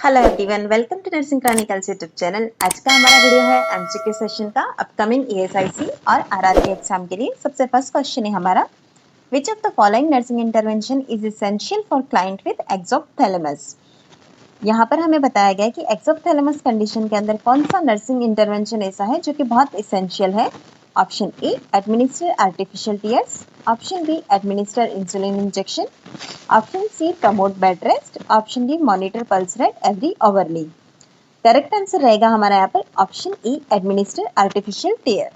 Hello everyone, welcome to nursing chronicles YouTube channel. आज का हमारा वीडियो है एमसीक्यू सेशन का अपकमिंग ईएसआईसी और आरआरबी एग्जाम के लिए। सबसे फर्स्ट क्वेश्चन है हमारा, which of the following nursing intervention is essential for client with exophthalmos. यहाँ पर हमें बताया गया है कि एक्सोप्थैलेमस कंडीशन के अंदर कौन सा नर्सिंग इंटरवेंशन ऐसा है जो कि बहुत एसेंशियल है। Option A, administer artificial tears. Option B, administer insulin injection. Option C, promote bed rest. Option D, monitor pulse rate every hourly. Correct answer रहेगा हमारा यहाँ पर option E, administer artificial tear.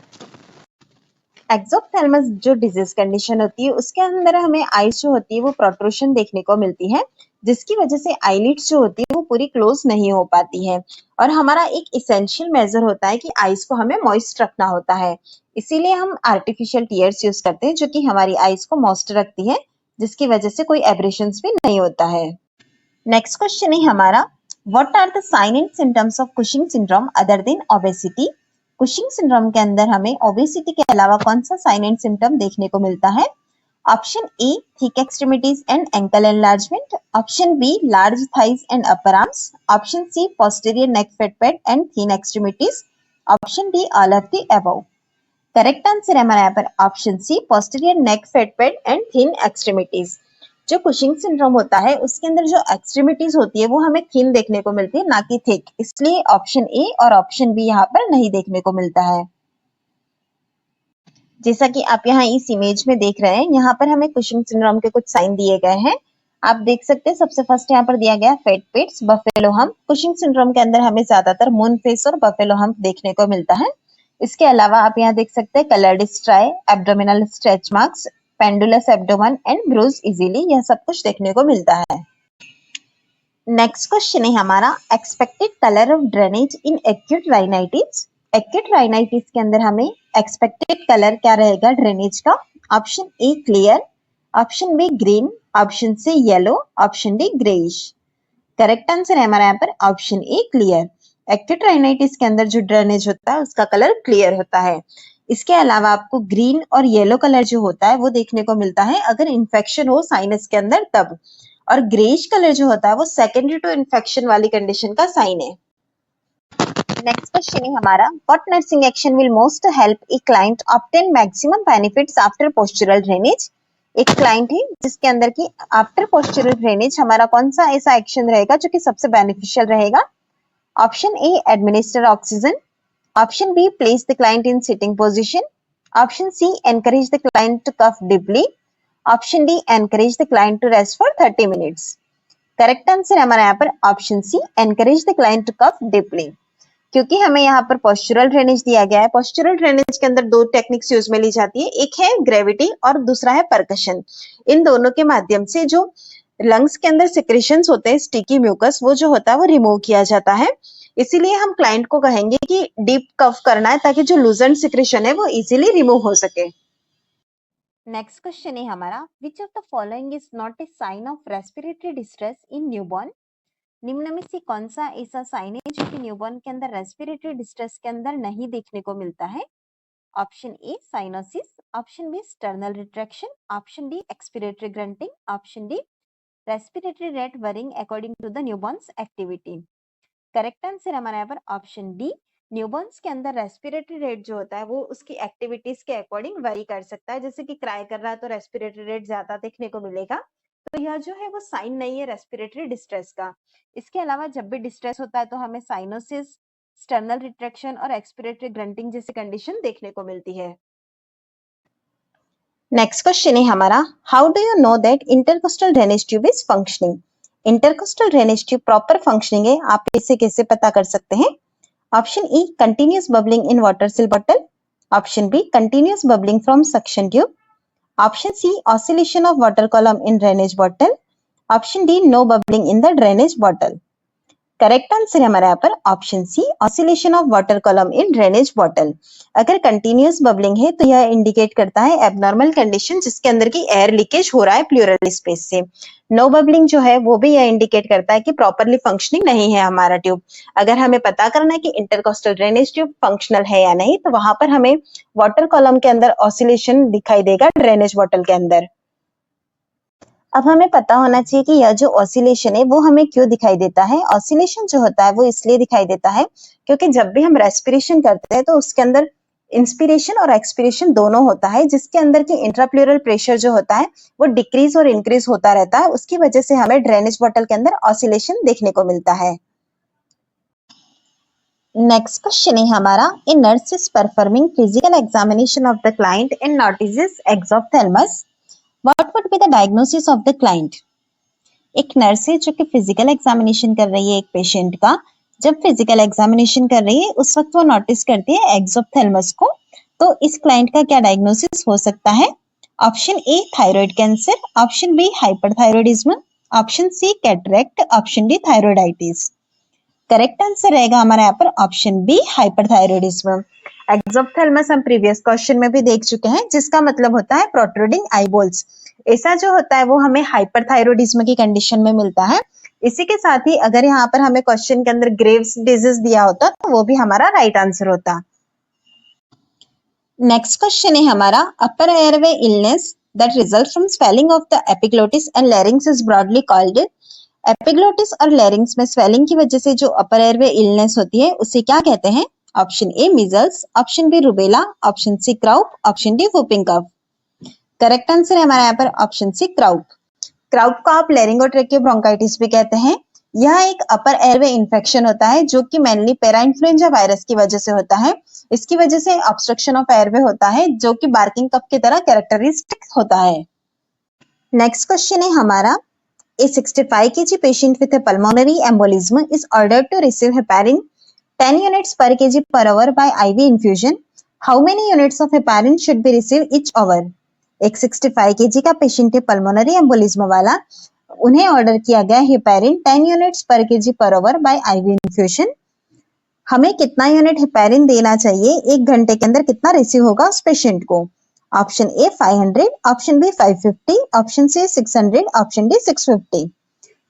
Exophthalmos जो disease condition होती है उसके अंदर हमें आईज जो होती है वो प्रोट्रूशन देखने को मिलती है, जिसकी वजह से आईलिड्स जो होती है वो पूरी क्लोज नहीं हो पाती है। और हमारा एक इसेंशियल मेजर होता है कि आईज को हमें मॉइस्ट रखना होता है, इसीलिए हम आर्टिफिशियल टीयर्स यूज करते हैं जो कि हमारी आईज को मॉइस्ट रखती है, जिसकी वजह से कोई एब्रेशंस भी नहीं होता है। नेक्स्ट क्वेश्चन है हमारा, what are the sign and symptoms of Cushing syndrome other than obesity. Cushing syndrome के अंदर हमें ओबेसिटी के अलावा कौन सा साइन एंड सिम्टम देखने को मिलता है। Option A, thick extremities and ankle enlargement. Option B, large thighs and upper arms. Option C, posterior neck fat pad and thin extremities. Option D, all of the above. Correct answer है हमारा यहाँ पर option C, posterior neck fat pad and thin extremities. जो Cushing syndrome होता है उसके अंदर जो एक्सट्रीमिटीज होती है वो हमें थिन देखने को मिलती है, ना कि थिक, इसलिए ऑप्शन ए और ऑप्शन बी यहाँ पर नहीं देखने को मिलता है। जैसा कि आप यहाँ इस इमेज में देख रहे हैं, यहाँ पर हमें कुशिंग सिंड्रोम के कुछ साइन दिए गए हैं। आप देख सकते हैं, सबसे फर्स्ट यहाँ पर दिया गया fat pits, buffalo hump. Cushing syndrome के अंदर हमें ज्यादातर मून फेस और बफेलो हम्प देखने को मिलता है। इसके अलावा आप यहाँ देख सकते हैं coloured striae, abdominal stretch marks, pendulous abdomen and bruise easily, यह सब कुछ देखने को मिलता है। नेक्स्ट क्वेश्चन है हमारा, expected colour of drainage in acute rhinitis. Acute rhinitis के अंदर हमें एक्सपेक्टेड कलर क्या रहेगा ड्रेनेज का। Option A, clear. Option B, green. Option C, yellow. Option D, greyish. Correct answer है हमारा यहाँ पर option A, clear. Acute rhinitis के अंदर जो ड्रेनेज होता है उसका कलर क्लियर होता है। इसके अलावा आपको ग्रीन और येलो कलर जो होता है वो देखने को मिलता है अगर इन्फेक्शन हो साइनस के अंदर तब, और ग्रेइश कलर जो होता है वो सेकेंडरी टू इन्फेक्शन वाली कंडीशन का साइन है। नेक्स्ट क्वेश्चन है हमारा, what nursing action will most help a client obtain maximum benefits after postural drainage. एक क्लाइंट है जिसके अंदर की आफ्टर पोस्चरल ड्रेनेज हमारा कौन सा ऐसा एक्शन रहेगा जो कि सबसे बेनिफिशियल रहेगा। Option A, administer oxygen. Option B, place the client in sitting position. Option C, encourage the client to cough deeply. Option D, encourage the client to rest for 30 minutes. Correct answer है हमारा यहाँ पर option C, encourage the client to cough deeply. क्योंकि हमें यहाँ पर postural drainage दिया गया है, पोस्चरल ड्रेनेज के अंदर दो टेक्निक्स यूज में ली जाती है, एक है ग्रेविटी और दूसरा है परकशन। इन दोनों के माध्यम से जो लंग्स के अंदर सिक्रेशंस होते हैं, स्टिकी म्यूकस, वो जो होता है वो रिमूव किया जाता है। इसीलिए हम क्लाइंट को कहेंगे कि डीप कफ करना है ताकि जो लूजेंट सिक्रेशन है वो इजीली रिमूव हो सके। नेक्स्ट क्वेश्चन है हमारा, which of the following is not a sign of respiratory distress in newborn. निम्न में से कौन सा ऐसा साइन है जो कि न्यूबॉर्न के अंदर रेस्पिरेटरी डिस्ट्रेस के अंदर नहीं देखने को मिलता है। Option A, cyanosis. Option B, sternal retraction. Option D, expiratory grunting. Option D, respiratory rate varying according to the newborn's activity. Correct answer हमारा यहाँ पर ऑप्शन डी, न्यूबॉर्न्स के अंदर रेस्पिरेटरी रेट जो होता है वो उसकी एक्टिविटीज के अकॉर्डिंग वेरी कर सकता है। जैसे कि क्राई कर रहा है तो रेस्पिरेटरी रेट ज्यादा देखने को मिलेगा, तो यह जो है वो साइन नहीं है रेस्पिरेटरी डिस्ट्रेस का। इसके अलावा जब भी डिस्ट्रेस होता है तो हमें साइनोसिस, स्टर्नल रिट्रैक्शन और एक्सपिरेटरी ग्रंटिंग जैसी कंडीशन देखने को मिलती है। नेक्स्ट क्वेश्चन है हमारा, how do you know that intercostal drainage tube is functioning. Intercostal drainage tube proper functioning है, आप इसे कैसे पता कर सकते हैं। Option E, continuous bubbling in water seal bottle. Option B, continuous bubbling from suction tube. Option C, oscillation of water column in drainage bottle. Option D, no bubbling in the drainage bottle. Correct answer है हमारे यहाँ पर option C, oscillation of water column in drainage bottle. अगर continuous bubbling है तो यह indicate करता है एबनॉर्मल कंडीशन जिसके अंदर की एयर लीकेज हो रहा है प्लूरल स्पेस से। नो बबलिंग जो है वो भी यह इंडिकेट करता है कि प्रॉपरली फंक्शनिंग नहीं है हमारा ट्यूब। अगर हमें पता करना है कि इंटरकोस्टल ड्रेनेज ट्यूब फंक्शनल है या नहीं, तो वहां पर हमें वाटर कॉलम के अंदर ऑसिलेशन दिखाई देगा ड्रेनेज बॉटल के अंदर। अब हमें पता होना चाहिए कि यह जो ऑसिलेशन है वो हमें क्यों दिखाई देता है। ऑसिलेशन जो होता है वो इसलिए दिखाई देता है क्योंकि जब भी हम रेस्पिरेशन करते हैं तो उसके अंदर इंस्पिरेशन और एक्सपिरेशन दोनों होता है, जिसके अंदर की इंट्राप्लूरल प्रेशर जो होता है वो डिक्रीज और इंक्रीज होता रहता है। उसकी वजह से हमें ड्रेनेज बॉटल के अंदर ऑसिलेशन देखने को मिलता है। नेक्स्ट क्वेश्चन है हमारा, a nurse is performing physical examination of the client and notices exophthalmos, what would be the diagnosis of the client. एक नर्स है जो कि फिजिकल एग्जामिनेशन कर रही है एक पेशेंट का। जब फिजिकल एग्जामिनेशन कर रही है उस वक्त वो नोटिस करती है एक्सोप्थेल्मस को। तो इस क्लाइंट का क्या डायग्नोसिस हो सकता है? Option A thyroid cancer, option B hyperthyroidism, option C cataract, option D thyroiditis. Correct answer रहेगा हमारा यहाँ पर ऑप्शन बी हाइपरथायरॉयडिज्म। एक्सोप्थेल्मस हम प्रीवियस क्वेश्चन में भी देख चुके हैं, जिसका मतलब होता है प्रोट्रूडिंग आईबॉल्स। ऐसा जो होता है वो हमें हाइपरथायरॉयडिज्म की कंडीशन में मिलता है। इसी के साथ ही अगर यहाँ पर हमें क्वेश्चन के अंदर ग्रेव्स डिजीज दिया होता तो वो भी हमारा राइट आंसर होता। नेक्स्ट क्वेश्चन है हमारा, अपर airway illness that result from swelling of the epiglottis and लैरिंग्स is broadly called. Epiglottis और लैरिंग्स में स्वेलिंग की वजह से जो अपर एयरवे इलनेस होती है उसे क्या कहते हैं? Option A measles, option B rubella, option C croup, option D whooping cough. Correct answer है हमारा यहाँ पर ऑप्शन सी क्राउप। क्राउप को आप लैरिंगोट्रेकियो ब्रोंकाइटिस भी कहते हैं। यह एक अपर एयरवे इन्फेक्शन होता है जो कि मेनली पैरा इन्फ्लुएंजा वायरस की वजह से होता है। इसकी वजह से ऑब्स्ट्रक्शन ऑफ एयरवे होता है जो कि बार्किंग कफ की तरह कैरेक्टरिस्टिक होता है। नेक्स्ट क्वेश्चन है हमारा, a 65 kg patient with a pulmonary embolism is ordered to receive heparin 10 units per kg per hour by IV infusion. How many units of heparin should be received each hour? एक 65 kg का patient है pulmonary embolism वाला, उन्हें order किया गया heparin 10 units पर KG per hour bye IV infusion. हमें कितना यूनिट हेपेरिन देना चाहिए, एक घंटे के अंदर कितना रिसीव होगा उस पेशेंट को? Option A 500, option B 550, option C 600, option D 650।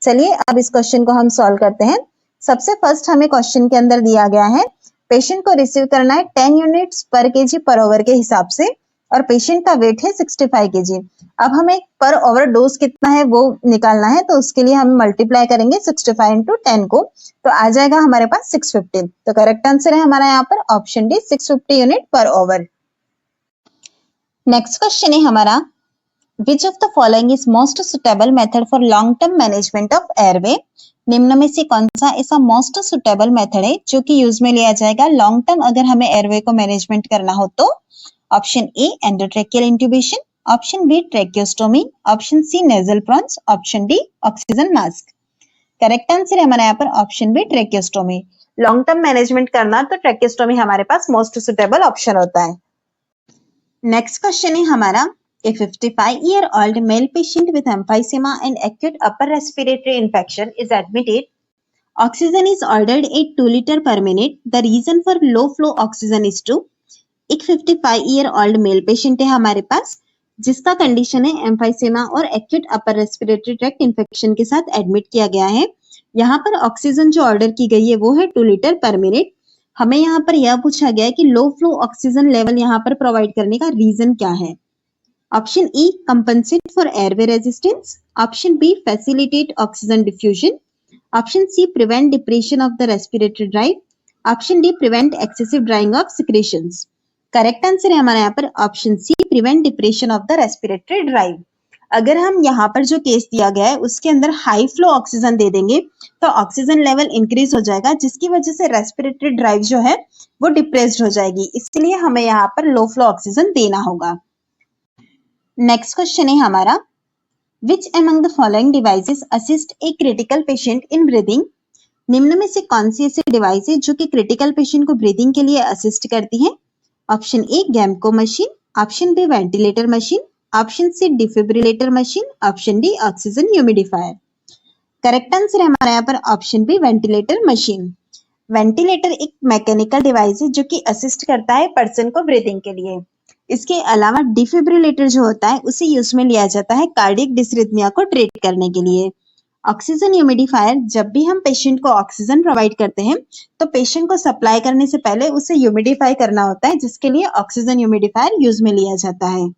चलिए अब इस क्वेश्चन को हम सॉल्व करते हैं। सबसे फर्स्ट हमें क्वेश्चन के अंदर दिया गया है पेशेंट को रिसीव करना है 10 यूनिट्स पर केजी पर ओवर के हिसाब से और पेशेंट का वेट है 65 केजी। अब हमें पर ओवर डोज कितना है वो निकालना है, तो उसके लिए हम मल्टीप्लाई करेंगे 65 इंटू 10 को, तो आ जाएगा हमारे पास 650। तो करेक्ट आंसर है हमारा यहाँ पर ऑप्शन डी 650 यूनिट पर ओवर। नेक्स्ट क्वेश्चन है हमारा, which of the following is most suitable method for long term management of airway. निम्न में से कौन सा ऐसा मोस्ट सुटेबल मेथड है जो कि यूज में लिया जाएगा लॉन्ग टर्म अगर हमें एयरवे को मैनेजमेंट करना हो तो? Option A endotracheal intubation, option B tracheostomy, option C nasal prongs, option D oxygen mask. Correct answer है हमारे यहाँ पर option B tracheostomy. Long term management करना तो ट्रेकियोस्टोमी हमारे पास मोस्ट सुटेबल ऑप्शन होता है। नेक्स्ट क्वेश्चन है हमारा, a 55-year-old male patient with emphysema and acute upper respiratory infection is admitted. Oxygen is ordered at 2 liter per minute. The reason for low flow oxygen is to। एक 55-year-old male patient है हमारे पास जिसका condition है emphysema और acute upper respiratory tract infection के साथ admit किया गया है। यहाँ पर ऑक्सीजन जो ऑर्डर की गई है वो है 2 लीटर पर मिनट। हमें यहाँ पर यह पूछा गया है कि लो फ्लो ऑक्सीजन लेवल यहाँ पर प्रोवाइड करने का रीजन क्या है। Option E compensate for airway resistance, option B facilitate oxygen diffusion, option C prevent depression of the respiratory drive, option D prevent excessive drying of secretions. Correct answer है हमारा यहाँ पर option C prevent depression of the respiratory drive. अगर हम यहाँ पर जो case दिया गया है उसके अंदर हाई फ्लो ऑक्सीजन दे देंगे तो ऑक्सीजन लेवल इंक्रीज हो जाएगा जिसकी वजह से रेस्पिरेटरी ड्राइव जो है वो डिप्रेस्ड हो जाएगी, इसलिए हमें यहाँ पर लो फ्लो ऑक्सीजन देना होगा। नेक्स्ट क्वेश्चन है हमारा, which among the following devices assist a critical patient in breathing. निम्न में से कौन सी ऐसी डिवाइस है जो कि क्रिटिकल पेशेंट को ब्रीदिंग के लिए असिस्ट करती है? Option A Gamco machine, option B ventilator machine, option C defibrillator machine, option D oxygen humidifier. Correct answer है हमारा यहाँ पर option B ventilator machine. Ventilator एक मैकेनिकल डिवाइस है जो कि असिस्ट करता है पर्सन को ब्रीदिंग के लिए। इसके अलावा डिफिब्रिलेटर जो होता है उसे यूज में लिया जाता है कार्डियक डिसरिथमिया को ट्रीट करने के लिए। ऑक्सीजन ह्यूमिडिफायर, जब भी हम पेशेंट को ऑक्सीजन प्रोवाइड करते हैं तो पेशेंट को सप्लाई करने से पहले उसे ह्यूमिडिफाई करना होता है जिसके लिए ऑक्सीजन ह्यूमिडिफायर यूज में लिया जाता है।